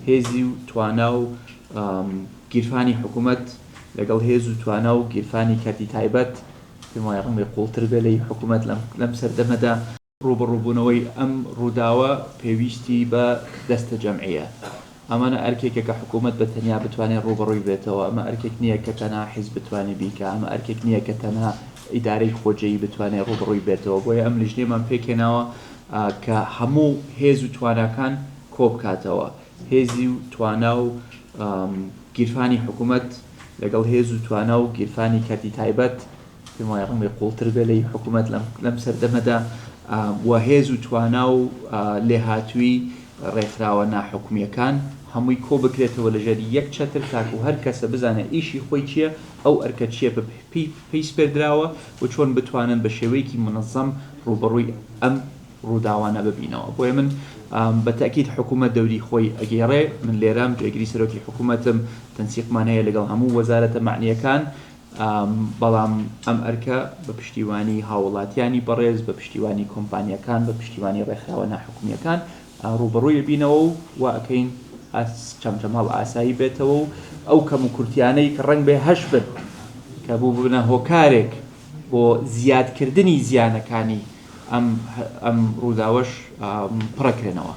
هێزی و توانا و گیرفانی حکوومەت لەگەڵ هێز و توانا و گیرفانی کەتی تایبەت پێم وایە ڕەنگە قوڵتر بێ لەی حکوومەت لەم سەردەمەدا ڕوبەڕووبوونەوەی ئەم ڕووداوە پێویستی بە دەستە جەمعیە. ئەمانە ئەرکێکە کە حکوومەت بە تەنیا بتوانێت ڕوبەڕووی بێتەوە، ئەمە ئەرکێک نییە کە تەنها حیزب بتوانێت بیکە، ئەمە ئەرکێک نییە کە تەنها ئیدارەی خۆجەیی بتوانێت ڕوبەڕووی بێتەوە. بۆیە ئەم لیژنەیەمان پێکێناوە کە هەموو هێز و تواناکان کۆبکاتەوە، هێزی و توانا و گیرفانی حکوومەت لەگەڵ هێز و توانا و گیرفانی کەتی تایبەت پێم وایە ڕەنگە قوڵتر بێ لەی حکوومەت لەم سەردەمەدا و هێز و توانا و لێهاتووی ڕێکخراوە ناحکومیەکان هەمووی کۆ بکرێتەوە لەژێر یەک چەتر تاکو هەر کەسە بزانێت ئیشی خۆی چییە، ئەو ئەرکە چییە پێی سپێردراوە و چۆن بتوانن بە شێوەیەکی منەظەم ڕوبەڕووی ئەم ڕووداوانە ببینەوە. بۆیە من بە تاکید حکوومەت دەوری خۆی ئەگەیڕێ، من لێرام جێگیری سەرۆکی حکوومەتم تەنسیقمان هەیە لەگەڵ هەموو وەزارەتە معنیەکان، بەڵام ئەم ئەرکە بە پشتیوانی هاوڵاتیانی بەڕێز، بە پشتیوانی کۆمپانیەکان، بە پشتیوانی ڕێکخراوە ناحکومیەکان ڕوبەڕووی بینەوە و ئەکەین چەمچەماڵ ئاسایی بێتەوە و ئەو کەم و کورتیانەی کە ڕەنگ بێ هەش بن کە بوو ببنە هۆکارێک بۆ زیادکردنی زیانەکانی ئەم ڕووداوەش پڕەکرێنەوە.